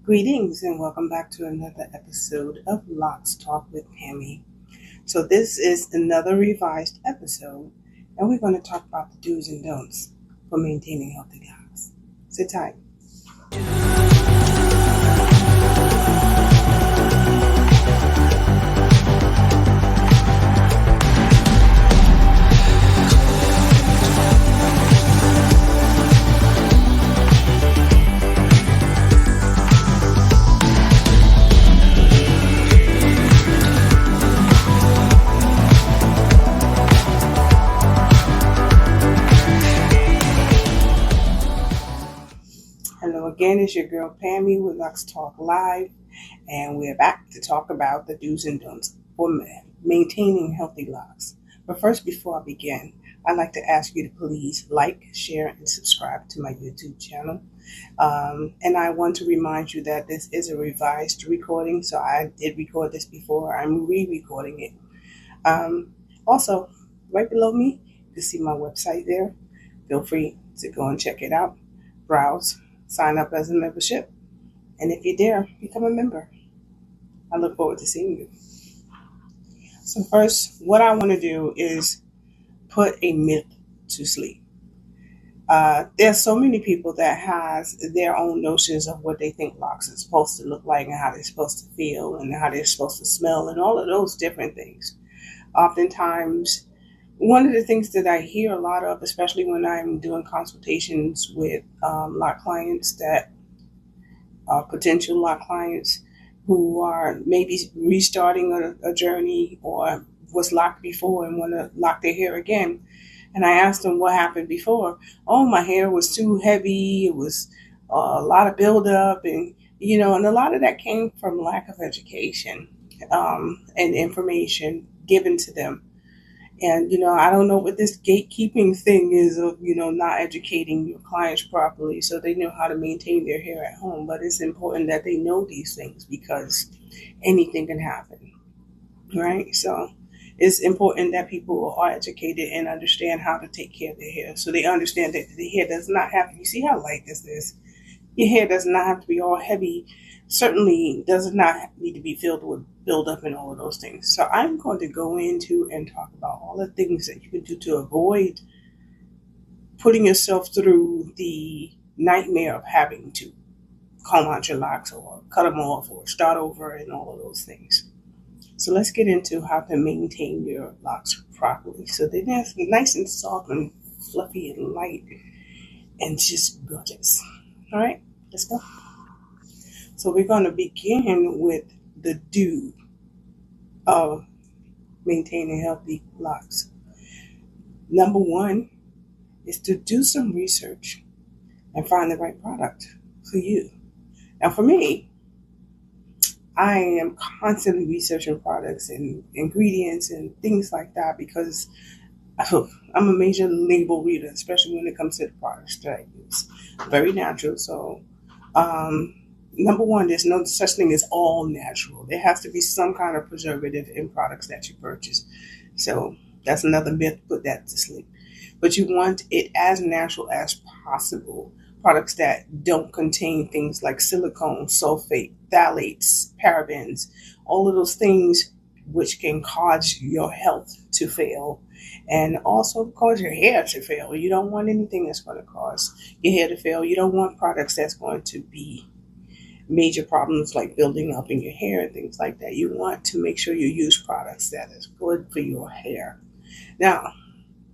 Greetings and welcome back to another episode of Locs Talk with Pammie. So this is another revised episode, and we're going to talk about the do's and don'ts for maintaining healthy lives. Sit tight. Hello again, it's your girl Pammie with Locs Talk Live, and we're back to talk about the do's and don'ts for maintaining healthy lives. But first, before I begin, I'd like to ask you to please like, share, and subscribe to my YouTube channel. And I want to remind you that this is a revised recording, so I did record this before. I'm re-recording it. Also, right below me, you can see my website there. Feel free to go and check it out, browse, sign up as a membership, and if you're there, become a member. I look forward to seeing you. So first, what I want to do is put a myth to sleep. There's so many people that has their own notions of what they think Locs is supposed to look like and how they're supposed to feel and how they're supposed to smell and all of those different things. Oftentimes, one of the things that I hear a lot of, especially when I'm doing consultations with Loc clients that are potential Loc clients who are maybe restarting a journey or was locked before and want to lock their hair again. And I asked them what happened before. Oh, my hair was too heavy. It was a lot of buildup. And a lot of that came from lack of education and information given to them. And, I don't know what this gatekeeping thing is of, not educating your clients properly so they know how to maintain their hair at home. But it's important that they know these things because anything can happen, right? So it's important that people are educated and understand how to take care of their hair. So they understand that the hair does not have, you see how light this is? Your hair does not have to be all heavy. Certainly does not need to be filled with buildup and all of those things. So I'm going to go into and talk about all the things that you can do to avoid putting yourself through the nightmare of having to comb out your locks or cut them off or start over and all of those things. So let's get into how to maintain your locks properly so they're nice and soft and fluffy and light and just gorgeous. All right, let's go. So we're going to begin with the do of maintaining healthy locks. Number one is to do some research and find the right product for you. Now for me, I am constantly researching products and ingredients and things like that because I'm a major label reader, especially when it comes to the products that I use. Very natural. So, number one, there's no such thing as all natural. There has to be some kind of preservative in products that you purchase. So that's another myth, put that to sleep. But you want it as natural as possible. Products that don't contain things like silicone, sulfate, phthalates, parabens, all of those things which can cause your health to fail and also cause your hair to fail. You don't want anything that's going to cause your hair to fail. You don't want products that's going to be major problems like building up in your hair and things like that. You want to make sure you use products that is good for your hair. Now,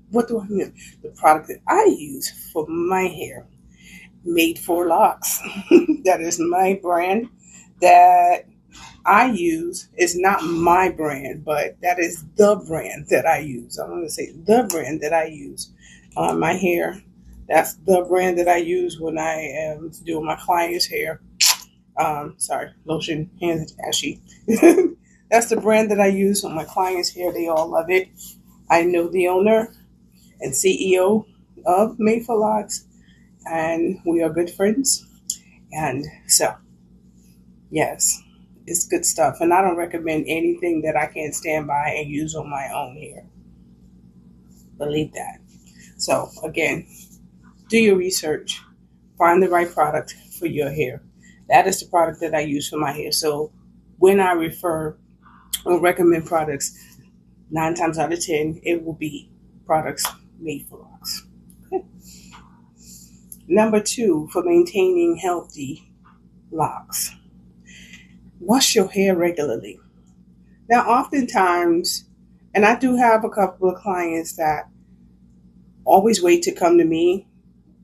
what do I mean? The product that I use for my hair, Made for Locs, that is my brand that I use. Is not my brand, but that is the brand that I use. I want to say the brand that I use on my hair. That's the brand that I use when I am doing my client's hair. Lotion, hands ashy. That's the brand that I use on my client's hair. They all love it. I know the owner and CEO of Made for Locs, and we are good friends. And so, yes, it's good stuff. And I don't recommend anything that I can't stand by and use on my own hair. Believe that. So, again, do your research. Find the right product for your hair. That is the product that I use for my hair. So when I refer or recommend products, 9 times out of 10, it will be products made for locks. Okay. Number 2, for maintaining healthy locks, wash your hair regularly. Now, oftentimes, and I do have a couple of clients that always wait to come to me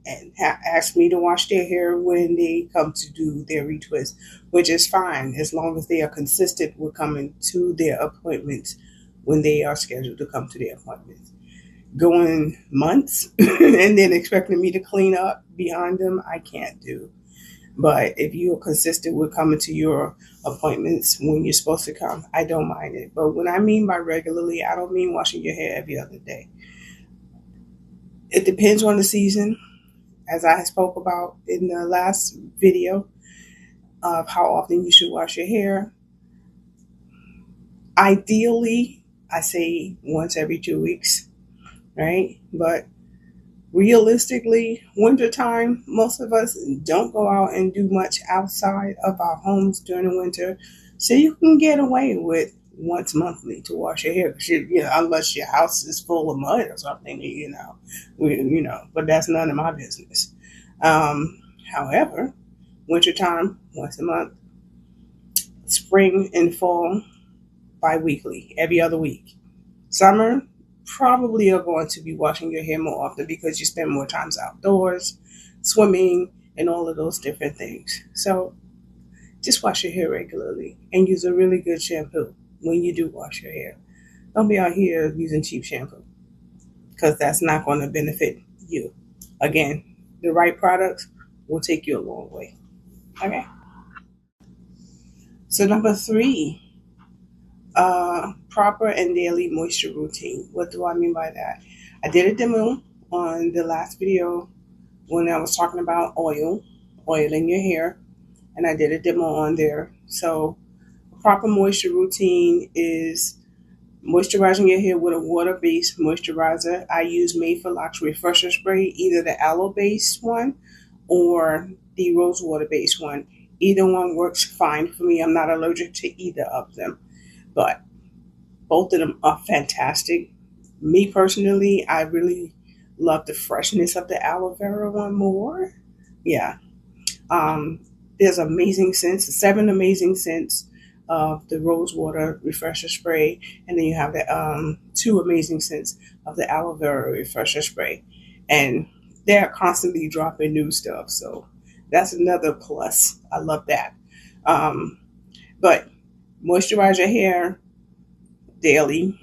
and ask me to wash their hair when they come to do their retwist, which is fine as long as they are consistent with coming to their appointments when they are scheduled to come to their appointments. Going months and then expecting me to clean up behind them, I can't do. But if you're consistent with coming to your appointments when you're supposed to come, I don't mind it. But when I mean by regularly, I don't mean washing your hair every other day. It depends on the season, as I spoke about in the last video of how often you should wash your hair. Ideally, I say once every 2 weeks, right? But realistically, wintertime, most of us don't go out and do much outside of our homes during the winter. So you can get away with once monthly to wash your hair, unless your house is full of mud or something, but that's none of my business. However, wintertime, once a month, spring and fall, bi-weekly, every other week. Summer, probably are going to be washing your hair more often because you spend more times outdoors, swimming, and all of those different things. So just wash your hair regularly and use a really good shampoo when you do wash your hair. Don't be out here using cheap shampoo because that's not going to benefit you. Again, the right products will take you a long way. Okay. So number 3, proper and daily moisture routine. What do I mean by that? I did a demo on the last video when I was talking about oiling your hair, and I did a demo on there. So a proper moisture routine is moisturizing your hair with a water-based moisturizer. I use Made for Locs Refresher Spray, either the aloe-based one or the rose water-based one. Either one works fine for me. I'm not allergic to either of them, but both of them are fantastic. Me personally, I really love the freshness of the aloe vera one more. Yeah. There's amazing scents, 7 amazing scents of the rose water refresher spray, and then you have the 2 amazing scents of the aloe vera refresher spray, and they're constantly dropping new stuff, so that's another plus. I love that. But moisturize your hair daily.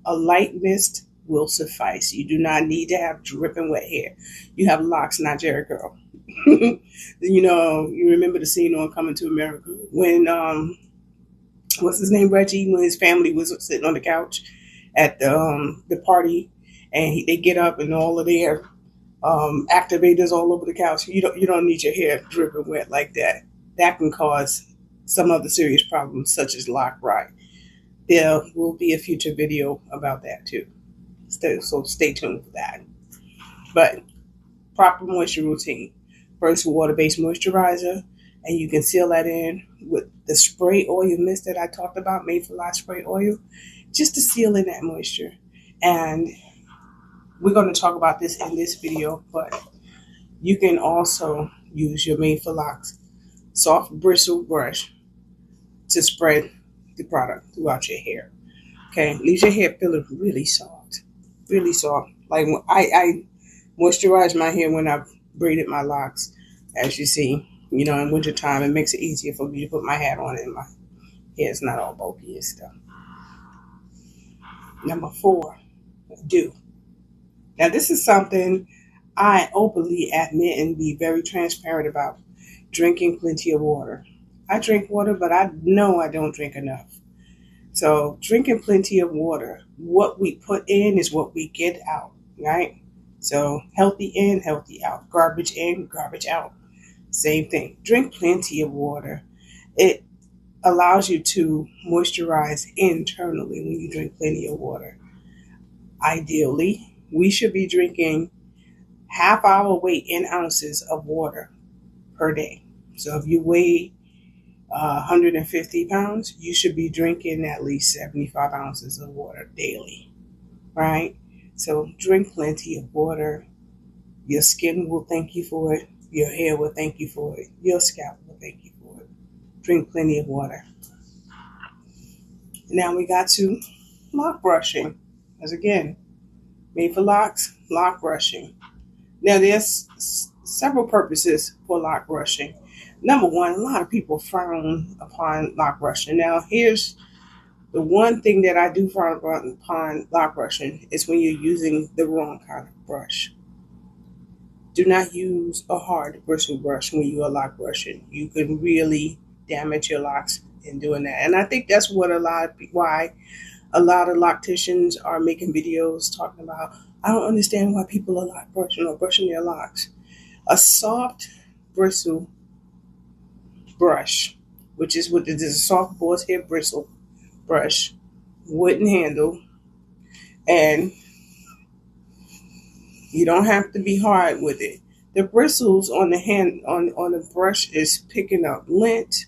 A light mist will suffice. You do not need to have dripping wet hair. You have locks, not Jerry Curl. You remember the scene on Coming to America when what's his name, Reggie, when his family was sitting on the couch at the party, and they get up and all of their activators all over the couch. You don't need your hair dripping wet like that. That can cause some other serious problems, such as lock rot. There will be a future video about that too. So stay tuned for that. But proper moisture routine. First, water-based moisturizer, and you can seal that in with the spray oil mist that I talked about, Made for Locs spray oil, just to seal in that moisture. And we're going to talk about this in this video, but you can also use your Made for Locs soft bristle brush to spread the product throughout your hair. Okay, leave your hair feeling really soft, really soft. Like I moisturize my hair when I've braided my locks, as you see. In wintertime, it makes it easier for me to put my hat on and my hair is not all bulky and stuff. Number 4, dew. Now, this is something I openly admit and be very transparent about. Drinking plenty of water. I drink water, but I know I don't drink enough. So drinking plenty of water. What we put in is what we get out, right? So healthy in, healthy out. Garbage in, garbage out. Same thing. Drink plenty of water. It allows you to moisturize internally when you drink plenty of water. Ideally, we should be drinking half our weight in ounces of water per day. So if you weigh 150 pounds, you should be drinking at least 75 ounces of water daily, right? So drink plenty of water. Your skin will thank you for it. Your hair will thank you for it. Your scalp will thank you for it. Drink plenty of water. Now we got to lock brushing. As again, made for locks, lock brushing. Now there's several purposes for lock brushing. Number one, a lot of people frown upon lock brushing. Now here's the one thing that I do frown upon lock brushing is when you're using the wrong kind of brush. Do not use a hard bristle brush when you are lock brushing. You can really damage your locks in doing that. And I think that's what why a lot of locticians are making videos talking about, I don't understand why people are lock brushing or brushing their locks. A soft bristle brush, which is what it is, a soft boar's hair bristle brush, wooden handle, and you don't have to be hard with it. The bristles on the hand on the brush is picking up lint.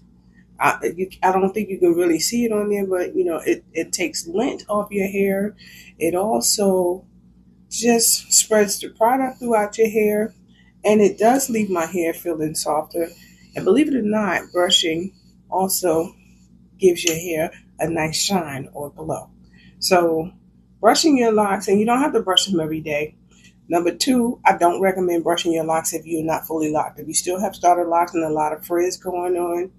I don't think you can really see it on there, but it takes lint off your hair. It also just spreads the product throughout your hair, and it does leave my hair feeling softer. And believe it or not, brushing also gives your hair a nice shine or glow. So brushing your locks, and you don't have to brush them every day. Number two, I don't recommend brushing your locks if you're not fully locked. If you still have starter locks and a lot of frizz going on,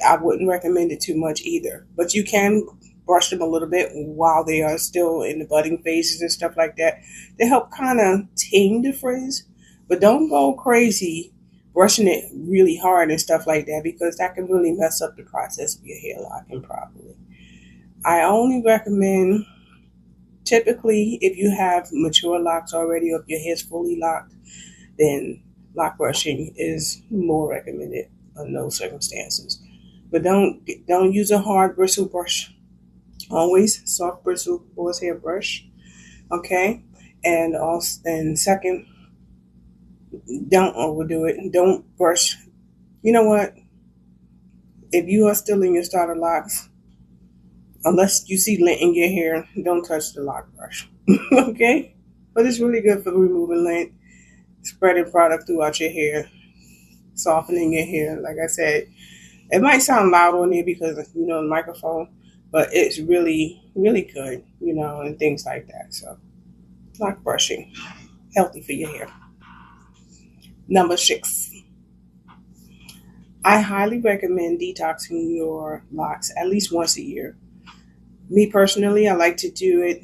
I wouldn't recommend it too much either. But you can brush them a little bit while they are still in the budding phases and stuff like that to help kind of tame the frizz. But don't go crazy brushing it really hard and stuff like that, because that can really mess up the process of your hair locking properly. I only recommend, typically, if you have mature locks already or if your hair's fully locked, then lock brushing is more recommended in those circumstances. But don't use a hard bristle brush. Always soft bristle boar's hair brush. Okay? And second, don't overdo it. Don't brush. You know what? If you are still in your starter locks, unless you see lint in your hair, don't touch the lock brush. Okay? But it's really good for removing lint, spreading product throughout your hair, softening your hair. Like I said, it might sound loud on there because the microphone, but it's really, really good, and things like that. So lock brushing, healthy for your hair. Number 6. I highly recommend detoxing your locks at least once a year. Me personally, I like to do it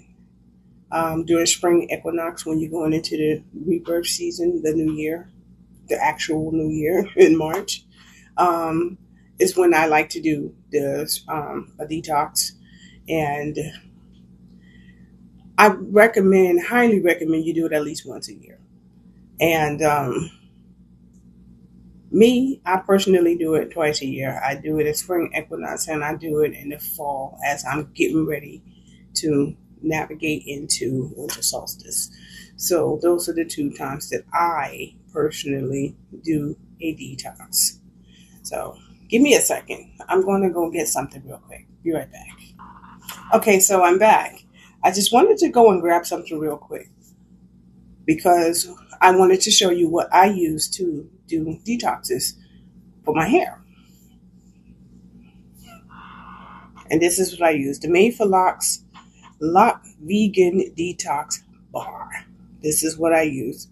during spring equinox when you're going into the rebirth season, the new year, the actual new year in March. Is when I like to do a detox. And I highly recommend you do it at least once a year. And I personally do it twice a year. I do it at spring equinox and I do it in the fall as I'm getting ready to navigate into winter solstice. So those are the 2 times that I personally do a detox. So give me a second. I'm going to go get something real quick. Be right back. Okay, so I'm back. I just wanted to go and grab something real quick because I wanted to show you what I use to do detoxes for my hair. And this is what I use. The Made for Locs Loc Vegan Detox Bar. This is what I use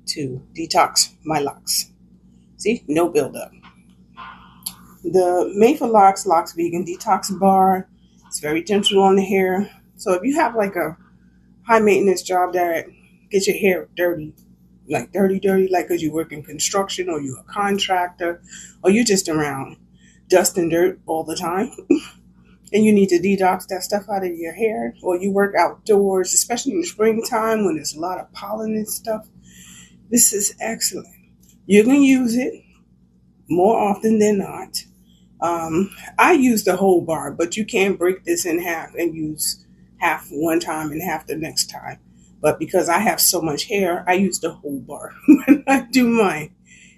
to detox my locks. See? No buildup. The Made for Locs Vegan Detox Bar. It's very gentle on the hair. So if you have like a high maintenance job that gets your hair dirty, like dirty, like because you work in construction or you're a contractor or you're just around dust and dirt all the time and you need to detox that stuff out of your hair, or you work outdoors, especially in the springtime when there's a lot of pollen and stuff, this is excellent. You can use it more often than not. I use the whole bar, but you can break this in half and use half one time and half the next time. But because I have so much hair, I use the whole bar when I do mine.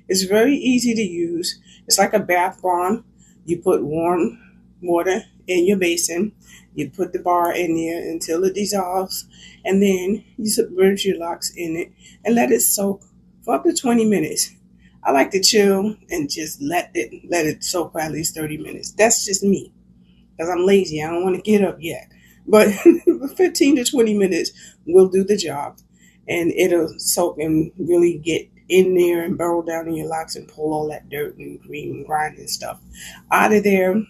It's very easy to use. It's like a bath bomb. You put warm water in your basin. You put the bar in there until it dissolves, and then you submerge your locks in it and let it soak for up to 20 minutes. I like to chill and just let it soak for at least 30 minutes. That's just me because I'm lazy. I don't want to get up yet. But 15 to 20 minutes will do the job, and it'll soak and really get in there and burrow down in your locks and pull all that dirt and green grind and stuff out of there.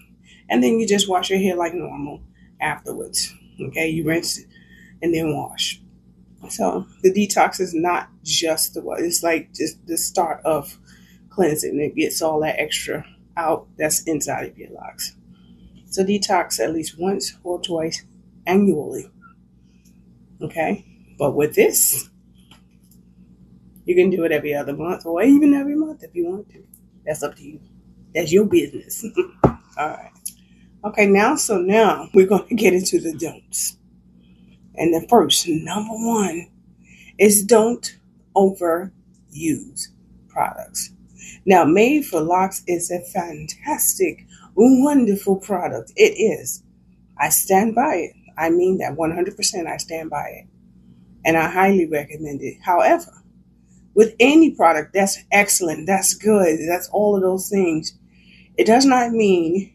And then you just wash your hair like normal afterwards. Okay, you rinse it and then wash. So the detox is not just it's like just the start of cleansing. It gets all that extra out that's inside of your locks. So detox at least once or twice annually. Okay, but with this, you can do it every other month or even every month if you want to. That's up to you. That's your business. All right. Okay, now we're going to get into the don'ts. And the first, number one, is don't overuse products. Now, Made for Locs is a fantastic, wonderful product. It is. I stand by it. I mean that 100%. I stand by it. And I highly recommend it. However, with any product, that's excellent, that's good, that's all of those things. It does not mean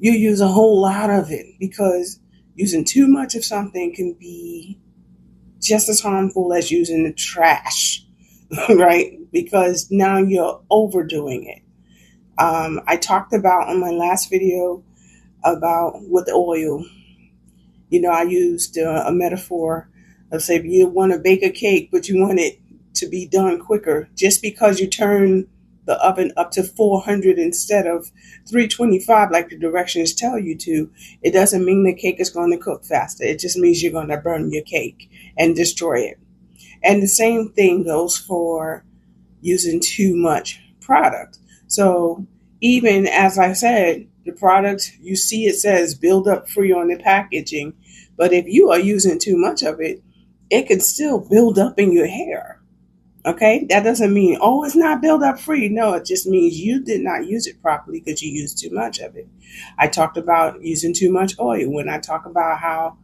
you use a whole lot of it, because using too much of something can be just as harmful as using the trash, right? Because now you're overdoing it. I talked about on my last video about with oil. I used a metaphor of, say, you want to bake a cake, but you want it to be done quicker. Just because you turn the oven up to 400 instead of 325 like the directions tell you to, it doesn't mean the cake is going to cook faster. It just means you're going to burn your cake and destroy it. And the same thing goes for using too much product. So even as I said, the product, you see it says build up free on the packaging, but if you are using too much of it, it can still build up in your hair. Okay, that doesn't mean, it's not build up free. No, it just means you did not use it properly because you used too much of it. I talked about using too much oil when I talk about how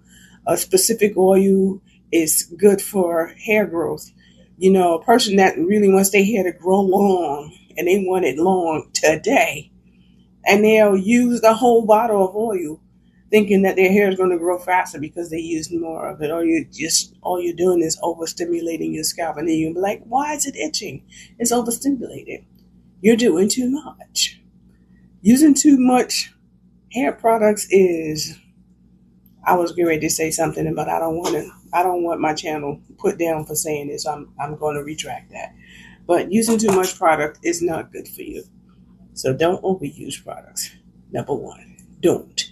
a specific oil is good for hair growth. A person that really wants their hair to grow long and they want it long today, and they'll use the whole bottle of oil thinking that their hair is going to grow faster because they use more of it, or all you're doing is overstimulating your scalp, and then you'll be like, why is it itching? It's overstimulated. You're doing too much. Using too much hair products is, I was getting ready to say something, but I don't want my channel put down for saying this. I'm going to retract that. But using too much product is not good for you. So don't overuse products. Number one, don't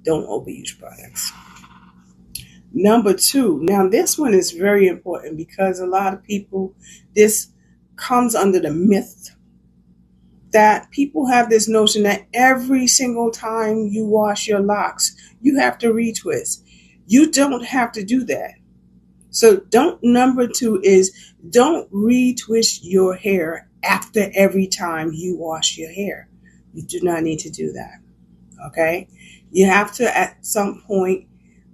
overuse products. Number two, now this one is very important because a lot of people, this comes under the myth that people have this notion that every single time you wash your locks, you have to retwist. You don't have to do that. So number two is don't retwist your hair after every time you wash your hair. You do not need to do that. Okay? You have to, at some point,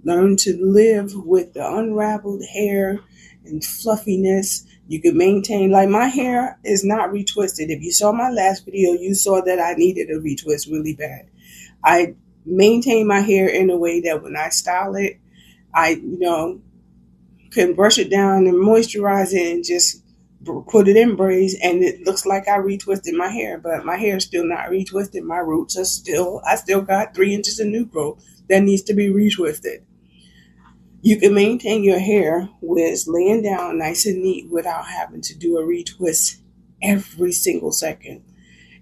learn to live with the unraveled hair and fluffiness. You can maintain, like my hair is not retwisted. If you saw my last video, you saw that I needed a retwist really bad. I maintain my hair in a way that when I style it, I, can brush it down and moisturize it and just put it in braids, and it looks like I retwisted my hair, but my hair is still not retwisted. My roots are I still got 3 inches of new growth that needs to be retwisted. You can maintain your hair with laying down nice and neat without having to do a retwist every single second.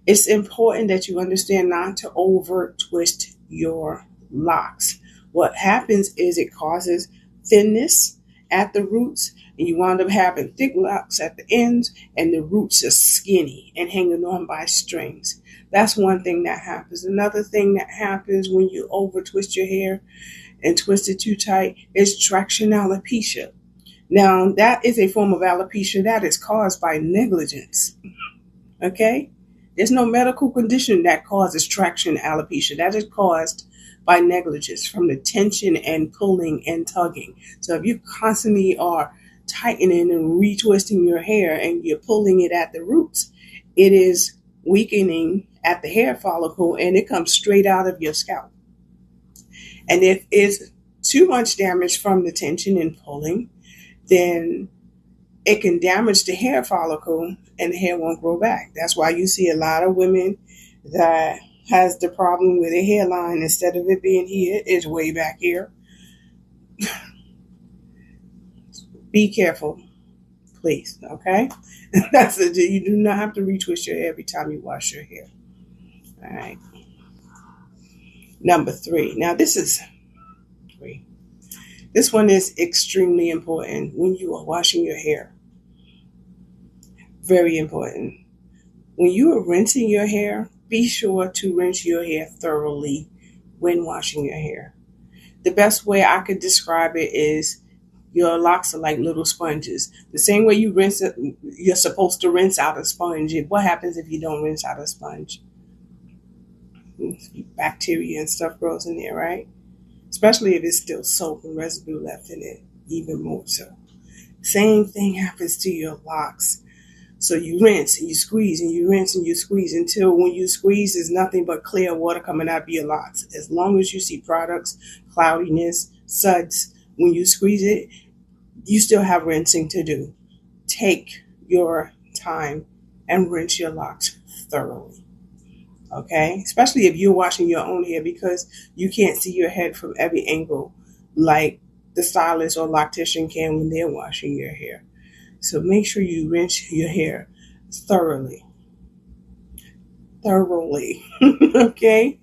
It's important that you understand not to over twist your locks. What happens is it causes thinness at the roots, and you wind up having thick locks at the ends, and the roots are skinny and hanging on by strings. That's one thing that happens. Another thing that happens when you over twist your hair and twist it too tight is traction alopecia. Now, that is a form of alopecia that is caused by negligence. Okay? There's no medical condition that causes traction alopecia. That is caused by negligence from the tension and pulling and tugging. So if you constantly are tightening and retwisting your hair and you're pulling it at the roots, it is weakening at the hair follicle and it comes straight out of your scalp. And if it's too much damage from the tension and pulling, then it can damage the hair follicle and the hair won't grow back. That's why you see a lot of women that has the problem with a hairline, instead of it being here, it's way back here. Be careful, please, okay? You do not have to retwist your hair every time you wash your hair. All right. Number 3. Now this is 3. This one is extremely important when you are washing your hair. Very important. When you are rinsing your hair, be sure to rinse your hair thoroughly when washing your hair. The best way I could describe it is your locks are like little sponges. The same way you rinse it, you're supposed to rinse out a sponge. What happens if you don't rinse out a sponge? Bacteria and stuff grows in there, right? Especially if it's still soap and residue left in it, even more so. Same thing happens to your locks. So you rinse and you squeeze and you rinse and you squeeze until when you squeeze, there's nothing but clear water coming out of your locks. As long as you see products, cloudiness, suds, when you squeeze it, you still have rinsing to do. Take your time and rinse your locks thoroughly. Okay? Especially if you're washing your own hair, because you can't see your head from every angle like the stylist or loctician can when they're washing your hair. So make sure you rinse your hair thoroughly. Okay?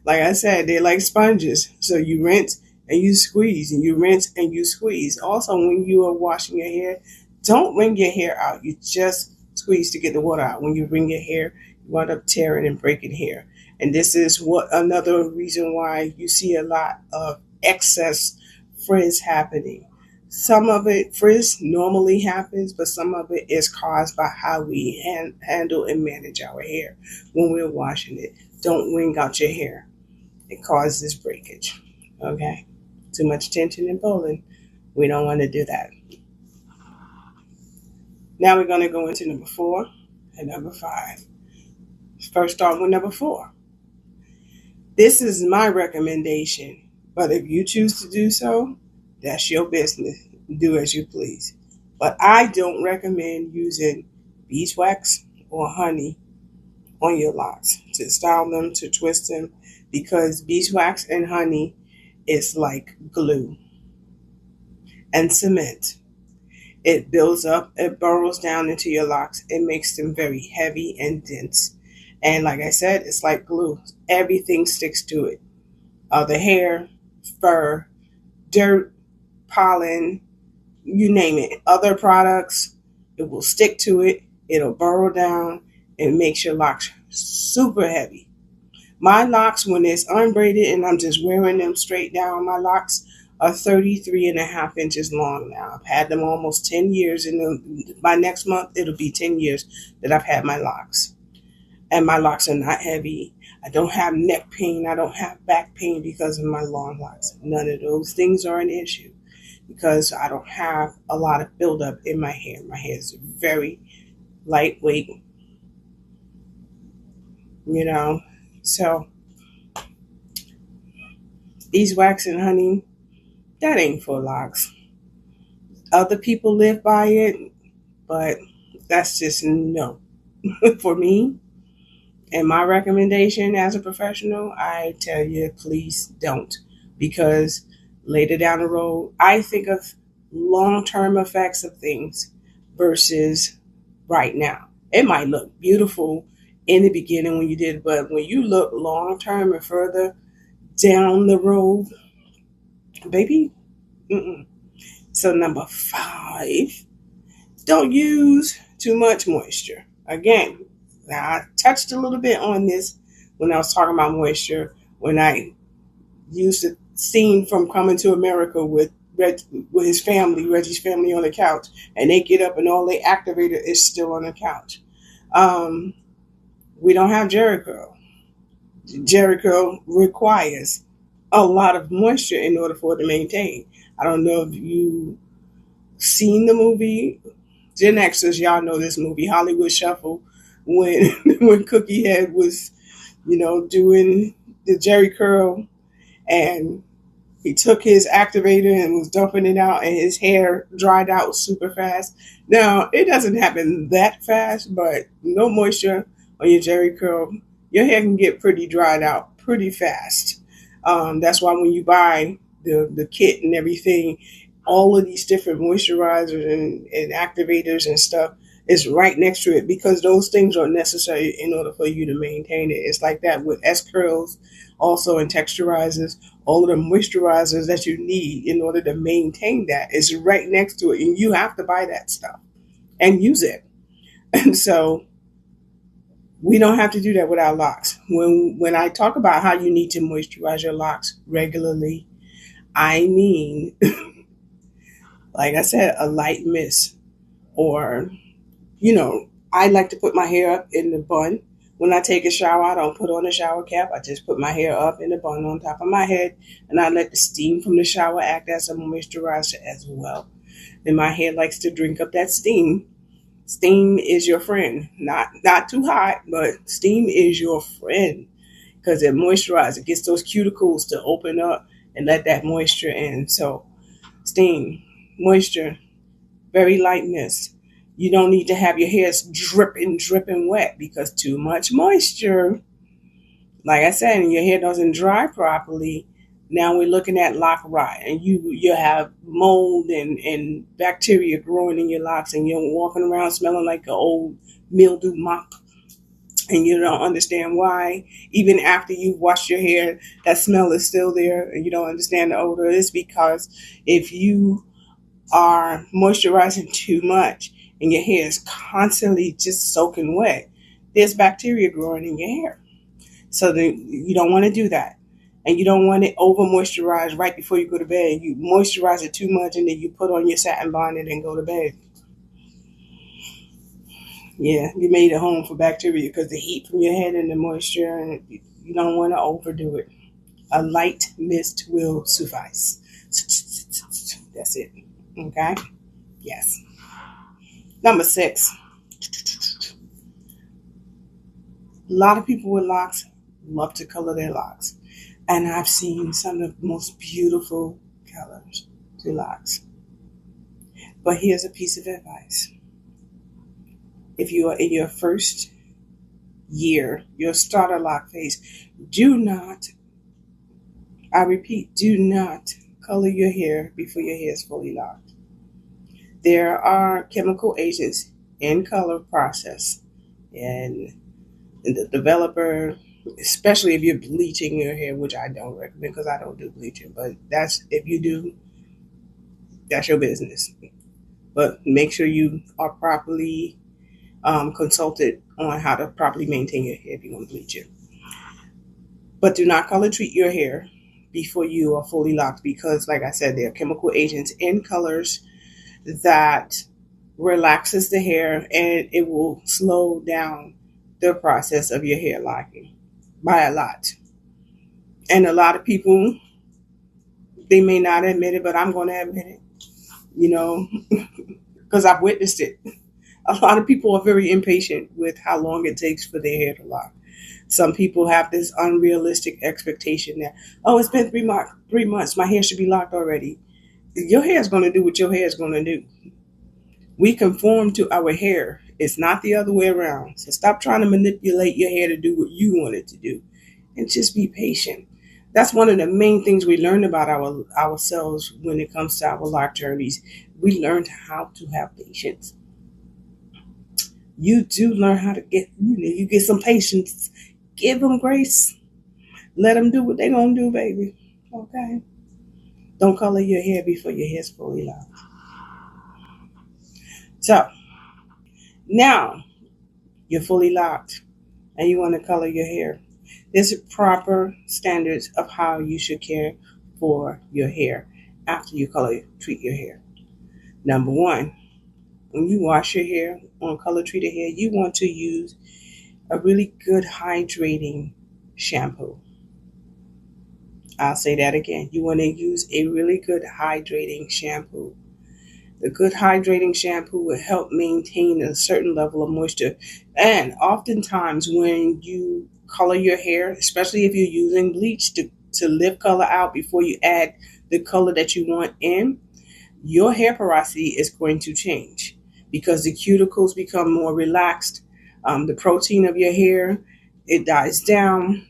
Like I said, they're like sponges. So you rinse and you squeeze and you rinse and you squeeze. Also, when you are washing your hair, don't wring your hair out. You just squeeze to get the water out. When you wring your hair, you wind up tearing and breaking hair. And this is another reason why you see a lot of excess frizz happening. Some of it, frizz normally happens, but some of it is caused by how we handle and manage our hair when we're washing it. Don't wring out your hair. It causes breakage. Okay? Too much tension and pulling. We don't want to do that. Now we're going to go into number 4 and number 5. First, start with number 4. This is my recommendation, but if you choose to do so, that's your business. Do as you please. But I don't recommend using beeswax or honey on your locks to style them, to twist them, because beeswax and honey is like glue and cement. It builds up, it burrows down into your locks. It makes them very heavy and dense. And like I said, it's like glue. Everything sticks to it. The hair, fur, dirt, pollen, you name it. Other products, it will stick to it. It'll burrow down and makes your locks super heavy. My locks, when it's unbraided and I'm just wearing them straight down, my locks are 33.5 inches long now. I've had them almost 10 years. And by next month, it'll be 10 years that I've had my locks. And my locks are not heavy. I don't have neck pain. I don't have back pain because of my long locks. None of those things are an issue because I don't have a lot of buildup in my hair. My hair is very lightweight, So beeswax and honey, that ain't for locks. Other people live by it, but that's just no. For me, and my recommendation as a professional, I tell you, please don't. Because later down the road, I think of long-term effects of things versus right now. It might look beautiful in the beginning when you did it, but when you look long-term and further down the road, baby, So number 5, don't use too much moisture. Again, now I touched a little bit on this when I was talking about moisture, when I used the scene from Coming to America with his family, Reggie's family on the couch, and they get up and all they activated is still on the couch. We don't have Jerry curl. Jerry curl requires a lot of moisture in order for it to maintain. I don't know if you seen the movie Gen Xers, y'all know this movie, Hollywood Shuffle, when when Cookie Head was, doing the Jerry curl, and he took his activator and was dumping it out, and his hair dried out super fast. Now, it doesn't happen that fast, but no moisture on your Jerry curl, your hair can get pretty dried out pretty fast. That's why when you buy the kit and everything, all of these different moisturizers and activators and stuff is right next to it, because those things are necessary in order for you to maintain it. It's like that with S curls, also in texturizers. All of the moisturizers that you need in order to maintain that is right next to it, and you have to buy that stuff and use it. And so we don't have to do that with our locks. When I talk about how you need to moisturize your locks regularly, I mean, like I said, a light mist, or, I like to put my hair up in the bun. When I take a shower, I don't put on a shower cap. I just put my hair up in the bun on top of my head, and I let the steam from the shower act as a moisturizer as well. And my hair likes to drink up that steam. Steam is your friend. Not too hot, but steam is your friend, because it moisturizes. It gets those cuticles to open up and let that moisture in. So steam, moisture, very light mist. You don't need to have your hair dripping wet, because too much moisture, like I said, and your hair doesn't dry properly. Now we're looking at lock rot, and you have mold and bacteria growing in your locks, and you're walking around smelling like an old mildew mop, and you don't understand why. Even after you've washed your hair, that smell is still there, and you don't understand the odor. It's because if you are moisturizing too much and your hair is constantly just soaking wet, there's bacteria growing in your hair. So you don't want to do that. And you don't want it over moisturized right before you go to bed. You moisturize it too much, and then you put on your satin bonnet and go to bed. Yeah, you made it home for bacteria, because the heat from your head and the moisture, and you don't want to overdo it. A light mist will suffice. That's it. Okay? Yes. Number 6. A lot of people with locks love to color their locks. And I've seen some of the most beautiful colors to locks. But here's a piece of advice. If you are in your first year, your starter lock phase, do not, I repeat, do not color your hair before your hair is fully locked. There are chemical agents in color process, and the developer, especially if you're bleaching your hair, which I don't recommend because I don't do bleaching, but if you do, that's your business. But make sure you are properly consulted on how to properly maintain your hair if you want to bleach it. But do not color treat your hair before you are fully locked, because, like I said, there are chemical agents in colors that relaxes the hair, and it will slow down the process of your hair locking by a lot. And a lot of people, they may not admit it, but I'm going to admit it, because I've witnessed it. A lot of people are very impatient with how long it takes for their hair to lock. Some people have this unrealistic expectation that, it's been 3 months, my hair should be locked already. Your hair is going to do what your hair is going to do. We conform to our hair. It's not the other way around. So stop trying to manipulate your hair to do what you want it to do, and just be patient. That's one of the main things we learned about ourselves when it comes to our lock journeys. We learned how to have patience. You do learn how to you get some patience. Give them grace. Let them do what they're going to do, baby. Okay? Don't color your hair before your hair's fully locked. So, now you're fully locked and you want to color your hair. There's proper standards of how you should care for your hair after you treat your hair. Number 1, when you wash your hair on color treated hair, you want to use a really good hydrating shampoo. I'll say that again. You want to use a really good hydrating shampoo. The good hydrating shampoo will help maintain a certain level of moisture. And oftentimes when you color your hair, especially if you're using bleach to lift color out before you add the color that you want in, your hair porosity is going to change because the cuticles become more relaxed. The protein of your hair, it dies down.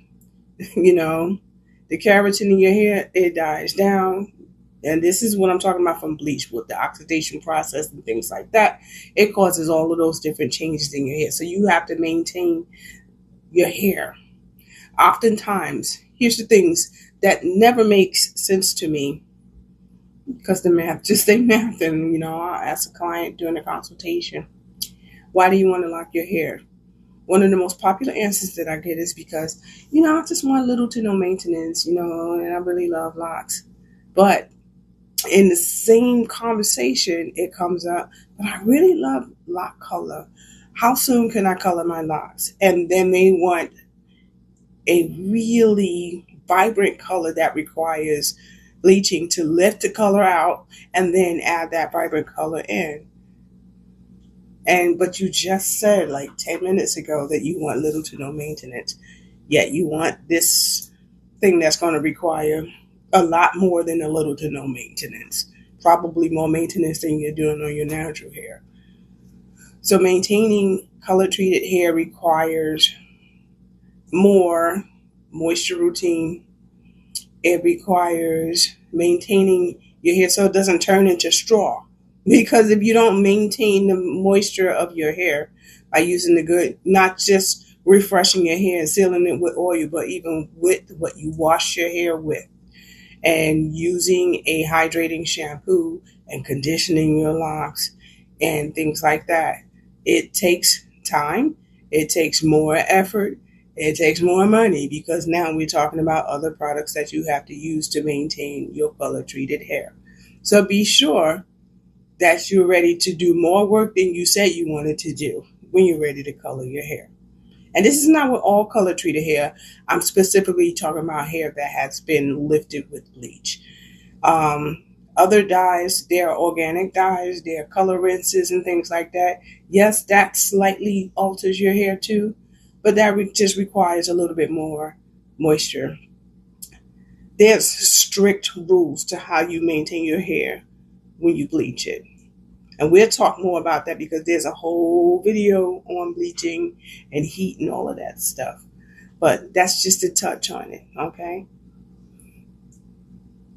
You know, the keratin in your hair, it dies down. And this is what I'm talking about from bleach with the oxidation process and things like that. It causes all of those different changes in your hair. So you have to maintain your hair. Oftentimes, here's the things that never makes sense to me because the math just ain't math. And, I'll ask a client during a consultation, why do you want to lock your hair? One of the most popular answers that I get is because, I just want little to no maintenance, and I really love locks. But in the same conversation, it comes up, but I really love lock color. How soon can I color my locks? And then they want a really vibrant color that requires bleaching to lift the color out and then add that vibrant color in. But you just said like 10 minutes ago that you want little to no maintenance, yet you want this thing that's going to require a lot more than a little to no maintenance, probably more maintenance than you're doing on your natural hair. So maintaining color treated hair requires more moisture routine. It requires maintaining your hair so it doesn't turn into straw. Because if you don't maintain the moisture of your hair by using the good, not just refreshing your hair and sealing it with oil, but even with what you wash your hair with, and using a hydrating shampoo and conditioning your locks and things like that, it takes time, it takes more effort, it takes more money, because now we're talking about other products that you have to use to maintain your color treated hair. So be sure that you're ready to do more work than you said you wanted to do when you're ready to color your hair. And this is not with all color treated hair. I'm specifically talking about hair that has been lifted with bleach. Other dyes, there are organic dyes, there are color rinses and things like that. Yes, that slightly alters your hair too, but that just requires a little bit more moisture. There's strict rules to how you maintain your hair when you bleach it. And we'll talk more about that because there's a whole video on bleaching and heat and all of that stuff. But that's just a touch on it, okay?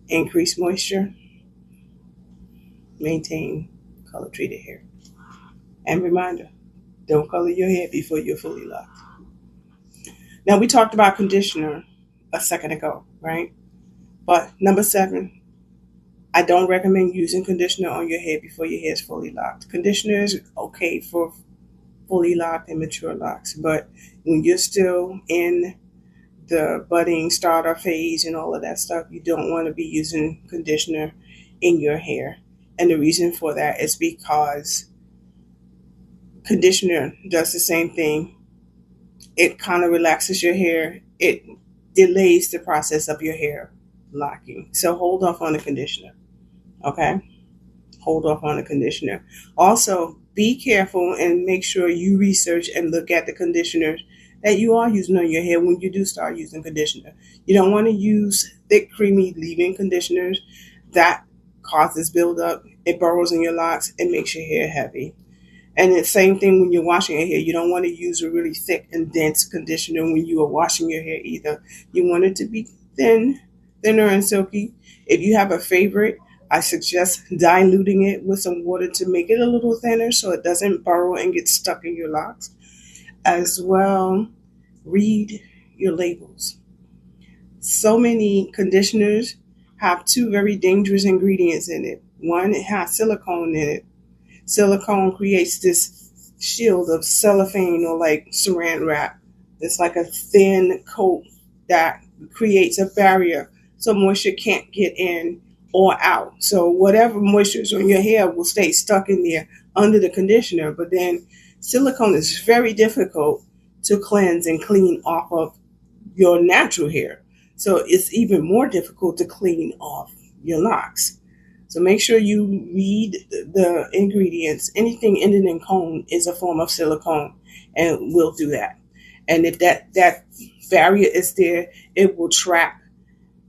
Increase moisture, maintain color treated hair. And reminder, don't color your hair before you're fully locked. Now, we talked about conditioner a second ago, right? But number 7, I don't recommend using conditioner on your hair before your hair is fully locked. Conditioner is okay for fully locked and mature locks, but when you're still in the budding starter phase and all of that stuff, you don't want to be using conditioner in your hair. And the reason for that is because conditioner does the same thing. It kind of relaxes your hair. It delays the process of your hair locking. So hold off on the conditioner. Okay? Hold off on the conditioner. Also, be careful and make sure you research and look at the conditioners that you are using on your hair when you do start using conditioner. You don't want to use thick, creamy leave-in conditioners. That causes buildup. It burrows in your locks. It makes your hair heavy. And the same thing when you're washing your hair. You don't want to use a really thick and dense conditioner when you are washing your hair either. You want it to be thinner and silky. If you have a favorite, I suggest diluting it with some water to make it a little thinner so it doesn't burrow and get stuck in your locks. As well, read your labels. So many conditioners have 2 very dangerous ingredients in it. One, it has silicone in it. Silicone creates this shield of cellophane or like saran wrap. It's like a thin coat that creates a barrier so moisture can't get in or out. So whatever moisture is on your hair will stay stuck in there under the conditioner. But then silicone is very difficult to cleanse and clean off of your natural hair. So it's even more difficult to clean off your locks. So make sure you read the ingredients. Anything ending in cone is a form of silicone, and will do that. And if that barrier is there, it will trap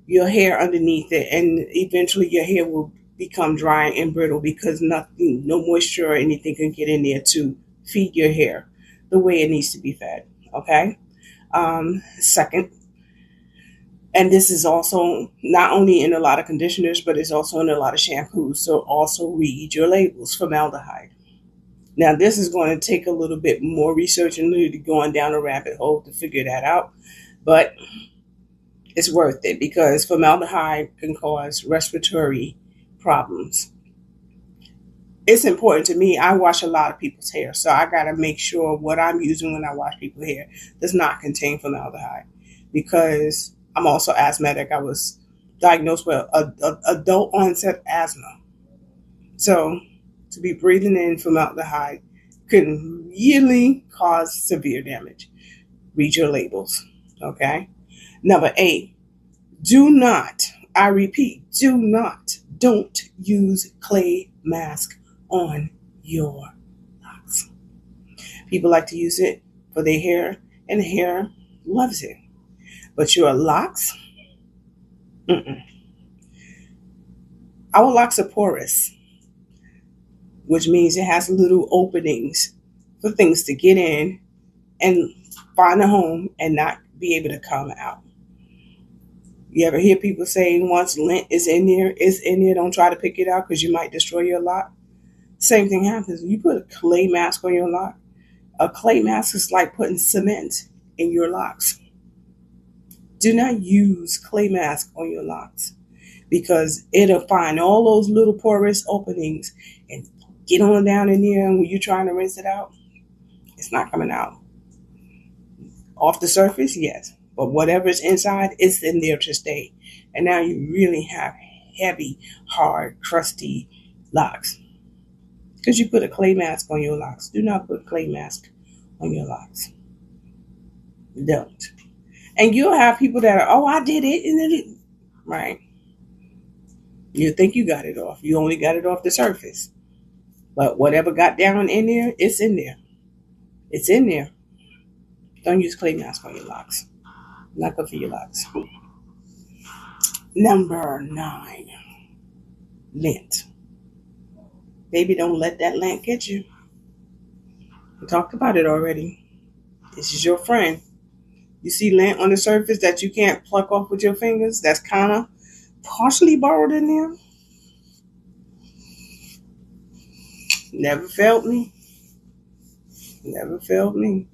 your hair underneath it, and eventually your hair will become dry and brittle because nothing, no moisture or anything can get in there to feed your hair the way it needs to be fed. Okay. Second, and this is also not only in a lot of conditioners, but it's also in a lot of shampoos. So also read your labels. Formaldehyde. Now, this is going to take a little bit more research and really going down a rabbit hole to figure that out. But it's worth it because formaldehyde can cause respiratory problems. It's important to me. I wash a lot of people's hair, so I got to make sure what I'm using when I wash people's hair does not contain formaldehyde, because I'm also asthmatic. I was diagnosed with adult onset asthma. So to be breathing in formaldehyde can really cause severe damage. Read your labels. Okay. Number 8, do not, I repeat, don't use clay mask on your locks. People like to use it for their hair, and the hair loves it. But your locks, our locks are porous, which means it has little openings for things to get in and find a home and not be able to come out. You ever hear people saying once lint is in there, it's in there, don't try to pick it out because you might destroy your lock? Same thing happens. You put a clay mask on your lock. A clay mask is like putting cement in your locks. Do not use clay mask on your locks because it'll find all those little porous openings and get on down in there, and when you're trying to rinse it out, it's not coming out. Off the surface, yes, but whatever's inside, it's in there to stay. And now you really have heavy, hard, crusty locks because you put a clay mask on your locks. Do not put clay mask on your locks. Don't. And you'll have people that are, oh, I did it, and then it, right? You think you got it off. You only got it off the surface. But whatever got down in there, it's in there. It's in there. Don't use clay mask on your locks. Not good for your locks. Number 9, lint. Baby, don't let that lint get you. We talked about it already. This is your friend. You see lint on the surface that you can't pluck off with your fingers? That's kind of partially borrowed in there. Never failed me. Never failed me.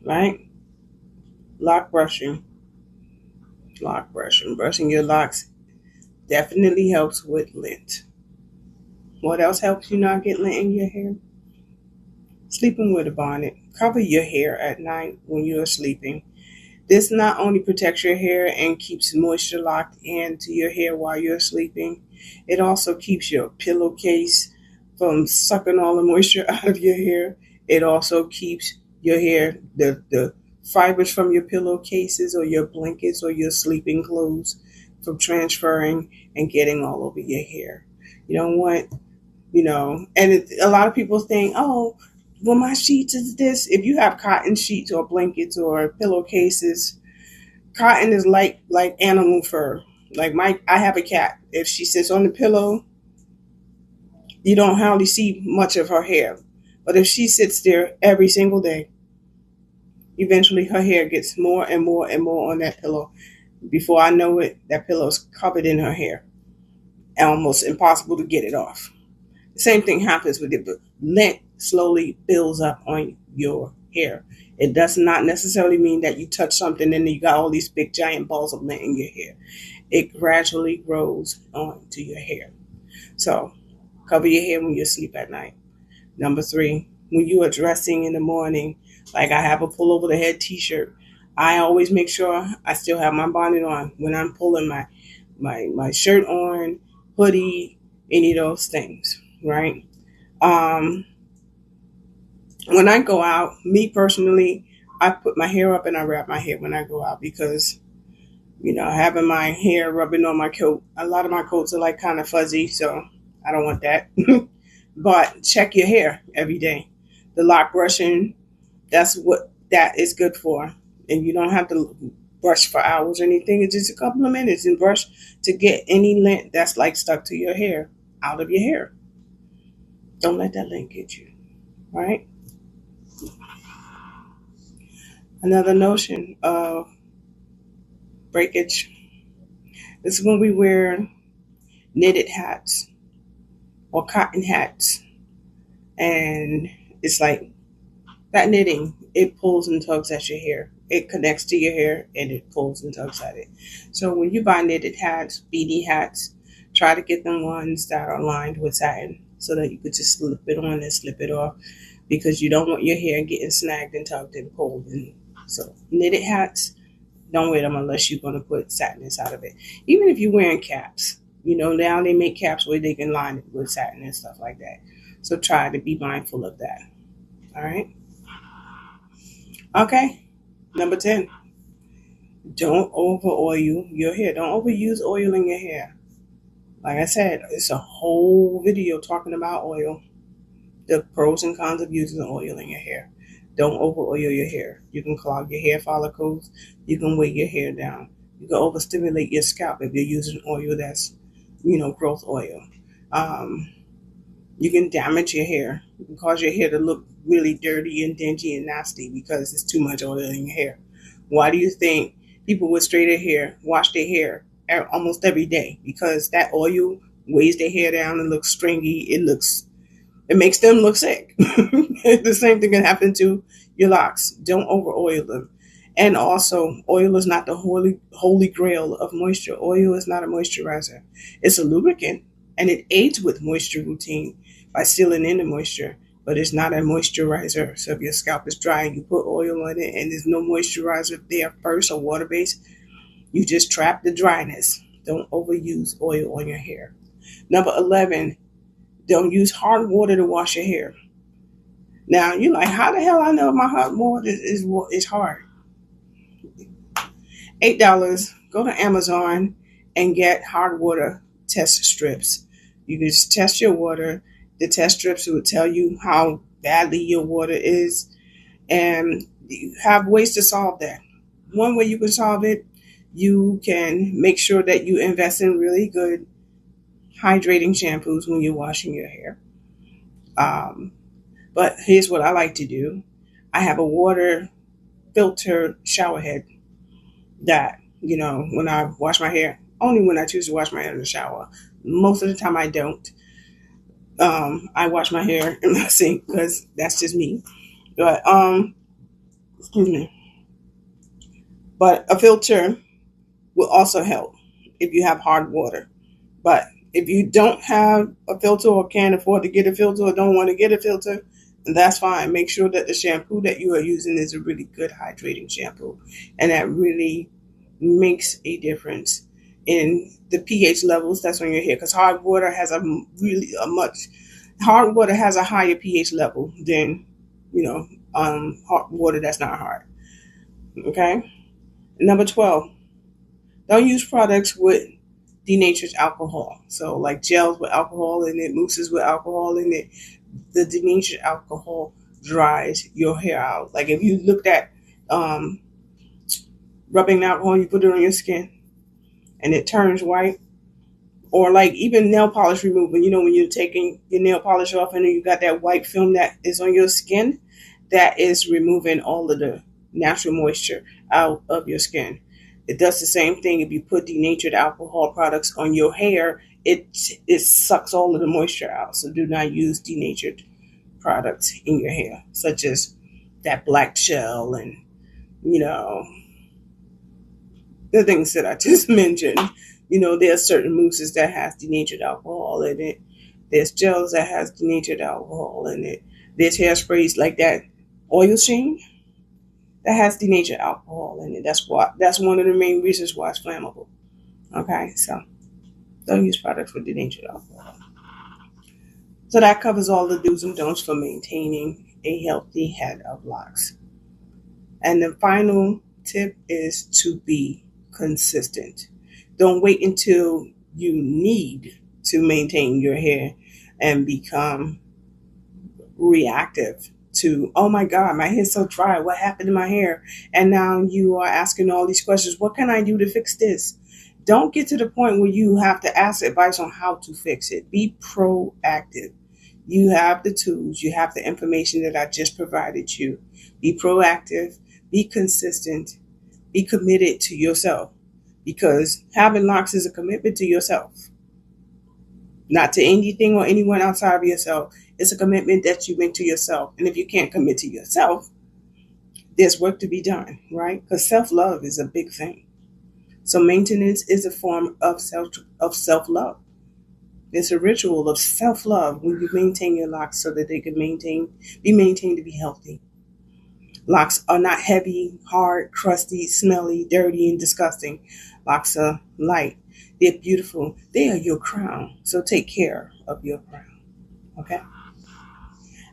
Right? Lock brushing. Lock brushing. Brushing your locks definitely helps with lint. What else helps you not get lint in your hair? Sleeping with a bonnet. Cover your hair at night when you're sleeping. This not only protects your hair and keeps moisture locked into your hair while you're sleeping, it also keeps your pillowcase from sucking all the moisture out of your hair. It also keeps your hair, the fibers from your pillowcases or your blankets or your sleeping clothes from transferring and getting all over your hair. You don't want, and a lot of people think, oh, well, my sheets is this. If you have cotton sheets or blankets or pillowcases, cotton is like animal fur. Like I have a cat. If she sits on the pillow, you don't hardly see much of her hair. But if she sits there every single day, eventually her hair gets more and more and more on that pillow. Before I know it, that pillow's covered in her hair. Almost impossible to get it off. The same thing happens with it, but lint slowly builds up on your hair. It does not necessarily mean that you touch something and then you got all these big giant balls of lint in your hair. It gradually grows onto your hair. So cover your hair when you sleep at night. Number 3, when you are dressing in the morning, like I have a pull over the head t-shirt, I always make sure I still have my bonnet on when I'm pulling my shirt on, hoodie, any of those things, right? When I go out, me personally, I put my hair up and I wrap my hair when I go out because, having my hair rubbing on my coat, a lot of my coats are like kind of fuzzy, so I don't want that. But check your hair every day. The lock brushing, that's what that is good for. And you don't have to brush for hours or anything. It's just a couple of minutes and brush to get any lint that's like stuck to your hair out of your hair. Don't let that lint get you, right? Another notion of breakage is when we wear knitted hats or cotton hats, and it's like that knitting, it pulls and tugs at your hair. It connects to your hair and it pulls and tugs at it. So when you buy knitted hats, beanie hats, try to get them ones that are lined with satin so that you could just slip it on and slip it off, because you don't want your hair getting snagged and tugged and pulled. And so knitted hats, don't wear them unless you're going to put satin inside of it. Even if you're wearing caps, now they make caps where they can line it with satin and stuff like that. So try to be mindful of that. All right. Okay. Number 10. Don't over oil your hair. Don't overuse oil in your hair. Like I said, it's a whole video talking about oil, the pros and cons of using oil in your hair. Don't over oil your hair. You can clog your hair follicles. You can weigh your hair down. You can overstimulate your scalp if you're using oil that's, growth oil. You can damage your hair. You can cause your hair to look really dirty and dingy and nasty because it's too much oil in your hair. Why do you think people with straighter hair wash their hair almost every day? Because that oil weighs their hair down and looks stringy. It makes them look sick. The same thing can happen to your locks. Don't over oil them. And also, oil is not the holy grail of moisture. Oil is not a moisturizer. It's a lubricant, and it aids with moisture routine by sealing in the moisture, but it's not a moisturizer. So if your scalp is dry and you put oil on it and there's no moisturizer there first or water-based, you just trap the dryness. Don't overuse oil on your hair. Number 11, don't use hard water to wash your hair. Now, you're like, how the hell I know my hot water is hard? $8, go to Amazon and get hard water test strips. You can just test your water. The test strips will tell you how badly your water is, and you have ways to solve that. One way you can solve it, you can make sure that you invest in really good hydrating shampoos when you're washing your hair. But here's what I like to do. I have a water filter shower head that, when I wash my hair, only when I choose to wash my hair in the shower. Most of the time I don't. I wash my hair in the sink because that's just me. But, excuse me. But a filter will also help if you have hard water. But if you don't have a filter or can't afford to get a filter or don't want to get a filter, that's fine. Make sure that the shampoo that you are using is a really good hydrating shampoo. And that really makes a difference in the pH levels that's on your hair. Because hard water has a higher pH level than, hot water that's not hard. Okay? Number 12, don't use products with denatured alcohol. So like gels with alcohol in it, mousses with alcohol in it. The denatured alcohol dries your hair out. Like if you looked at rubbing alcohol, you put it on your skin and it turns white. Or like even nail polish remover, when you're taking your nail polish off and then you got that white film that is on your skin, that is removing all of the natural moisture out of your skin. It does the same thing if you put denatured alcohol products on your hair. It sucks all of the moisture out. So do not use denatured products in your hair, such as that black gel and, the things that I just mentioned. There are certain mousses that has denatured alcohol in it. There's gels that has denatured alcohol in it. There's hairsprays like that oil sheen that has denatured alcohol in it. That's one of the main reasons why it's flammable. Okay, so don't use products with denatured alcohol. So that covers all the do's and don'ts for maintaining a healthy head of locks. And the final tip is to be consistent. Don't wait until you need to maintain your hair and become reactive to, oh my God, my hair's so dry. What happened to my hair? And now you are asking all these questions. What can I do to fix this? Don't get to the point where you have to ask advice on how to fix it. Be proactive. You have the tools, you have the information that I just provided you. Be proactive, be consistent, be committed to yourself, because having locks is a commitment to yourself, not to anything or anyone outside of yourself. It's a commitment that you make to yourself. And if you can't commit to yourself, there's work to be done, right? Because self-love is a big thing. So maintenance is a form of self-love. It's a ritual of self-love when you maintain your locks so that they can be maintained to be healthy. Locks are not heavy, hard, crusty, smelly, dirty, and disgusting. Locks are light. They're beautiful. They are your crown. So take care of your crown. Okay?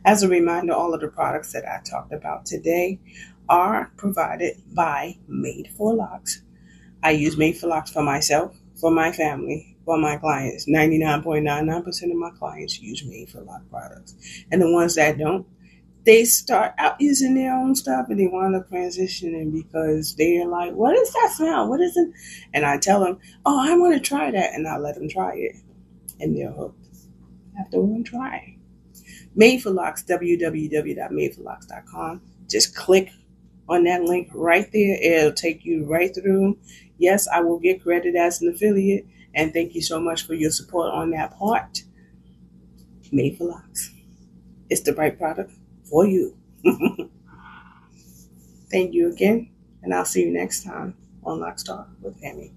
As a reminder, all of the products that I talked about today are provided by Made for Locs. I use Made for Locs for myself, for my family, for my clients. 99.99% of my clients use Made for Loc products. And the ones that don't, they start out using their own stuff and they wind up transitioning because they're like, what is that smell? What is it? And I tell them, oh, I want to try that. And I let them try it. And they're hooked after one try. Made for Locs, www.madeforlocs.com. Just click on that link right there. It'll take you right through. Yes, I will get credit as an affiliate. And thank you so much for your support on that part. Made for Locs. It's the right product for you. Thank you again. And I'll see you next time on Locs Talk with Pammie.